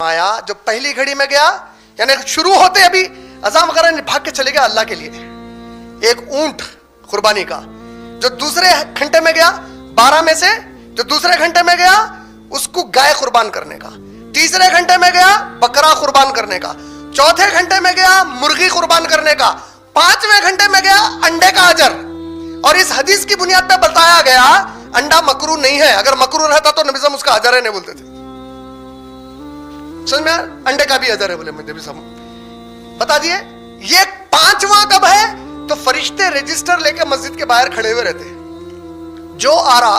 आया जो पहली घड़ी में गया, यानी शुरू होते अभी अज़ान वगैरह भाग के चले गया अल्लाह के लिए, एक ऊंट कुर्बानी का। जो दूसरे घंटे में गया 12 में से, जो दूसरे घंटे में गया उसको गाय कुर्बान करने का, तीसरे घंटे में गया बकरा कुर्बान करने का, चौथे घंटे में गया मुर्गी कुर्बान करने का, पांचवें घंटे में गया अंडे का अजर। और इस हदीस की बुनियाद पे बताया गया अंडा मकरू नहीं है, अगर मकरू रहता तो नबी साहब उसका अजर है नहीं बोलते थे। समझ में? अंडे का भी अजर है बोले नबी साहब बता दिए। ये पांचवा कब है? तो फरिश्ते रजिस्टर लेके मस्जिद के बाहर खड़े हुए रहते, जो आ रहा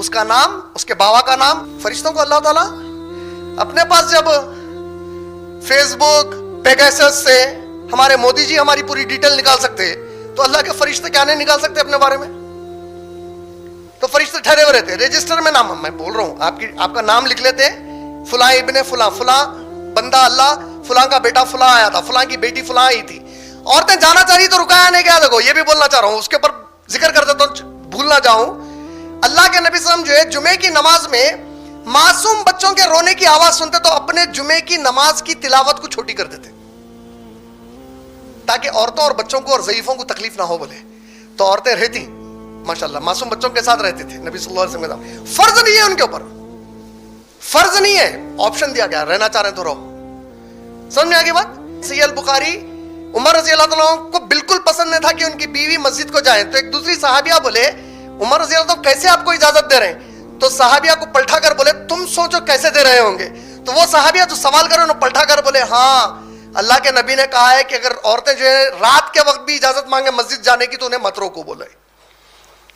उसका नाम, उसके बाबा का नाम। फरिश्तों को अल्लाह ताला अपने पास जब फेसबुक पेगासस से हमारे मोदी जी हमारी पूरी डिटेल निकाल सकते, तो अल्लाह के फरिश्ते क्या नहीं निकाल सकते अपने बारे में? तो फरिश्ते ठहरे हुए रहते रजिस्टर में। नाम मैं बोल रहा हूं, आपका नाम लिख लेते, फुला इब्ने फुला, फुला बंदा अल्लाह, फुला का बेटा फुला आया था, फुला की बेटी फुला आई थी। औरतें जाना चाह रही तो रुकाया नहीं गया। देखो ये भी बोलना चाह रहा हूं, उसके ऊपर जिक्र कर देता हूं, भूल ना जाऊं। अल्लाह के नबी सल्लल्लाहु अलैहि वसल्लम जो है जुमे की नमाज में मासूम बच्चों के रोने की आवाज सुनते तो अपने जुमे की नमाज की तिलावत को छोटी कर देते, ताकि औरतों और बच्चों को और ज़ईफों को तकलीफ ना हो। बोले तो औरतें रहती माशाल्लाह मासूम बच्चों के साथ रहते थे नबी सल्लल्लाहु अलैहि वसल्लम। फर्ज नहीं है उनके ऊपर, फर्ज नहीं है, ऑप्शन दिया गया, रहना चाह रहे हैं तो रहो। समझ में आ गई बात? सही अल बुखारी, उमर रज़ी अल्लाह तआला को बिल्कुल पसंद नहीं था कि उनकी बीवी मस्जिद को जाए। तो एक दूसरी सहाबिया बोले उमर रज़ी अल्लाह तआला कैसे आपको इजाजत दे रहे हैं? तो सहाबिया को पलटा कर बोले तुम सोचो कैसे दे रहे होंगे। तो वो सहाबिया जो सवाल करे उन्होंने पलटा कर बोले हाँ, अल्लाह के नबी ने कहा है कि अगर औरतें जो है रात के वक्त भी इजाजत मांगे मस्जिद जाने की तो उन्हें मत रोको। बोले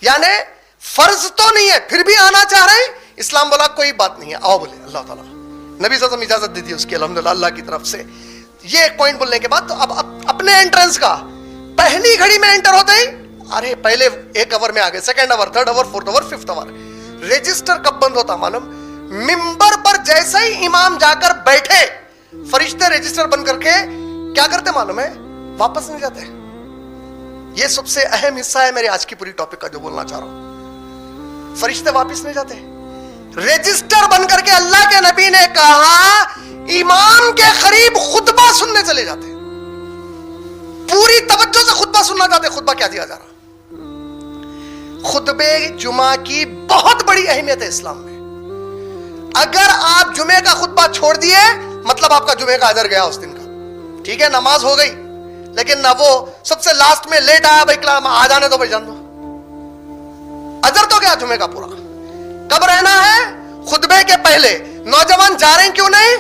यानी फर्ज तो नहीं है, फिर भी आना चाह रहे हैं। इस्लाम बोला कोई बात नहीं है, आओ। बोले अल्लाह ताला नबी सल्लल्लाहु अलैहि वसल्लम इजाजत दे दी उसकी, अल्हम्दुलिल्लाह अल्लाह की तरफ से। ये एक पॉइंट बोलने के बाद तो अब अपने एंट्रेंस का पहली घड़ी में एंटर होते ही अरे पहले एक ओवर में आ गए, second over, third over, fourth over, fifth over. Register कब बंद होता मालूम? मिंबर पर जैसे ही इमाम जाकर बैठे फरिश्ते रजिस्टर बंद करके क्या करते मालूम है? वापस नहीं जाते। ये सबसे अहम हिस्सा है मेरे आज की पूरी टॉपिक का जो बोलना चाह रहा हूं। फरिश्ते वापस नहीं जाते, रजिस्टर बंद करके अल्लाह के नबी ने कहा इमाम के करीब खुतबा सुनने चले जाते, पूरी तवज्जो से खुतबा सुनना चाहते। खुतबा क्या दिया जा रहा? खुतबे जुमा की बहुत बड़ी अहमियत है इस्लाम में। अगर आप जुमे का खुतबा छोड़ दिए मतलब आपका जुमे का अजर गया उस दिन का। ठीक है नमाज हो गई, लेकिन ना वो सबसे लास्ट में लेट आया भाई क्लास आ जाने दो भाई, जान दो, अजर तो गया जुमे का पूरा। कब रहना है? खुतबे के पहले। नौजवान जा रहे हैं क्यों नहीं?